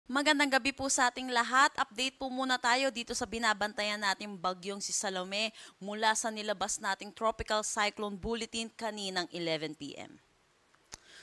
Magandang gabi po sa ating lahat. Update po muna tayo dito sa binabantayan nating bagyong si Salome mula sa nilabas nating Tropical Cyclone Bulletin kaninang 11 p.m.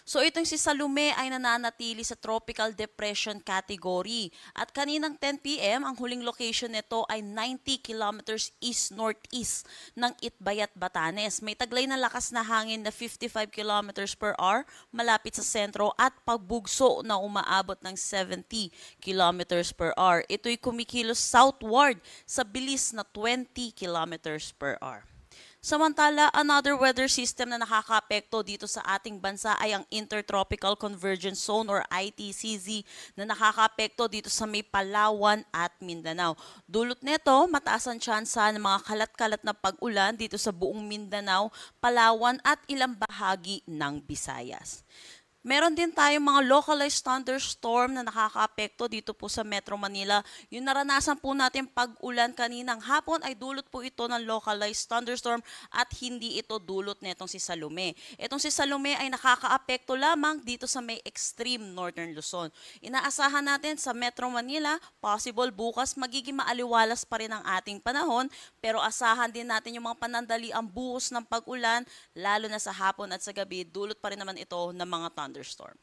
So itong si Salome ay nananatili sa Tropical Depression category at kaninang 10 p.m. ang huling location nito ay 90 kilometers east-northeast ng Itbayat, Batanes. May taglay na lakas na hangin na 55 kilometers per hour malapit sa sentro at pagbugso na umaabot ng 70 kilometers per hour. Ito'y kumikilos southward sa bilis na 20 kilometers per hour. Samantala, another weather system na nakakaapekto dito sa ating bansa ay ang Intertropical Convergence Zone or ITCZ na nakakaapekto dito sa may Palawan at Mindanao. Dulot nito, mataas ang tsansa ng mga kalat-kalat na pag-ulan dito sa buong Mindanao, Palawan at ilang bahagi ng Visayas. Meron din tayong mga localized thunderstorm na nakakaapekto dito po sa Metro Manila. Yung naranasan po natin pag-ulan kaninang hapon ay dulot po ito ng localized thunderstorm at hindi ito dulot netong si Salome. Itong si Salome ay nakakaapekto lamang dito sa may extreme northern Luzon. Inaasahan natin sa Metro Manila, possible bukas magiging maaliwalas pa rin ang ating panahon, pero asahan din natin yung mga panandali ang buhos ng pag-ulan, lalo na sa hapon at sa gabi, dulot pa rin naman ito ng mga thunderstorm.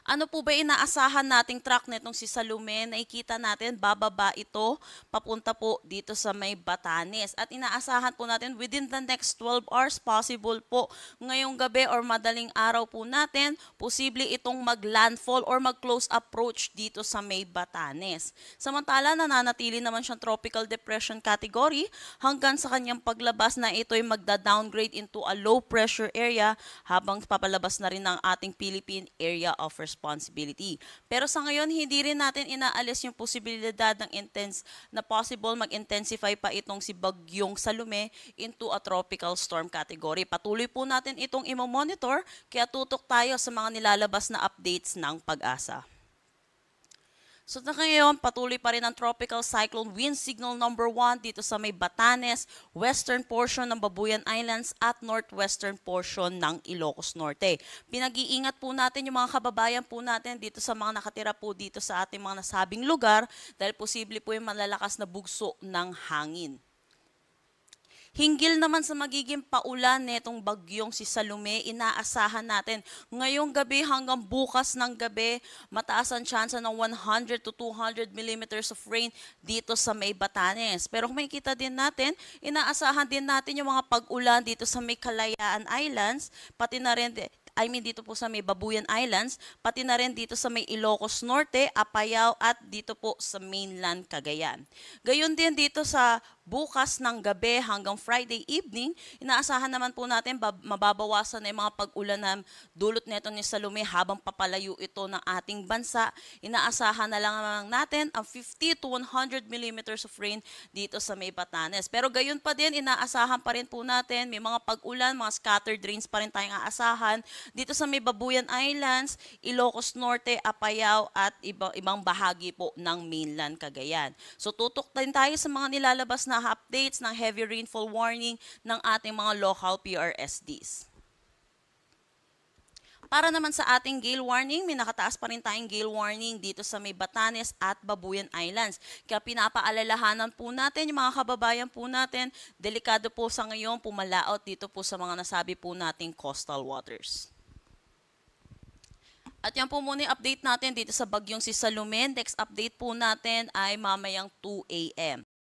Ano po ba inaasahan nating track nitong si Salome? Nakikita natin bababa ito papunta po dito sa may Batanes. At inaasahan po natin within the next 12 hours possible po ngayong gabi or madaling araw po natin, posible itong mag-landfall or mag-close approach dito sa may Batanes. Samantala, nananatili naman siyang tropical depression category hanggang sa kanyang paglabas na ito'y magda-downgrade into a low pressure area habang papalabas na rin ng ating Philippine Area of Responsibility. Pero sa ngayon, hindi rin natin inaalis yung posibilidad ng na possible mag-intensify pa itong si Bagyong Salome into a tropical storm category. Patuloy po natin itong imo-monitor, kaya tutok tayo sa mga nilalabas na updates ng pag-asa. So na ngayon, patuloy pa rin ang tropical cyclone wind signal number 1 dito sa may Batanes, western portion ng Babuyan Islands at northwestern portion ng Ilocos Norte. Pinag-iingat po natin yung mga kababayan po natin dito sa mga nakatira po dito sa ating mga nasabing lugar dahil posible po yung malalakas na bugso ng hangin. Hinggil naman sa magiging paulan netong bagyong si Salome, inaasahan natin ngayong gabi hanggang bukas ng gabi, mataas ang tsansa ng 100 to 200 millimeters of rain dito sa may Batanes. Pero kung makikita din natin, inaasahan din natin yung mga pag-ulan dito sa may Kalayaan Islands, pati na rin dito po sa may Babuyan Islands, pati na rin dito sa may Ilocos Norte, Apayao at dito po sa mainland Cagayan. Gayon din dito sa bukas ng gabi hanggang Friday evening, inaasahan naman po natin mababawasan na yung mga pag-ulan na dulot nito ni Salome habang papalayo ito ng ating bansa. Inaasahan na lang natin ang 50 to 100 millimeters of rain dito sa may Batanes. Pero gayon pa din, inaasahan pa rin po natin may mga pag-ulan, mga scattered rains pa rin tayong aasahan dito sa may Babuyan Islands, Ilocos Norte, Apayao at ibang bahagi po ng mainland Cagayan. So tutok din tayo sa mga nilalabas na updates ng heavy rainfall warning ng ating mga local PRSDs. Para naman sa ating gale warning, may nakataas pa rin tayong gale warning dito sa may Batanes at Babuyan Islands. Kaya pinapaalalahanan po natin yung mga kababayan po natin, delikado po sa ngayon pumalaot dito po sa mga nasabi po nating coastal waters. At yan po muna yung update natin dito sa bagyong si Salome. Next update po natin ay mamayang 2 a.m.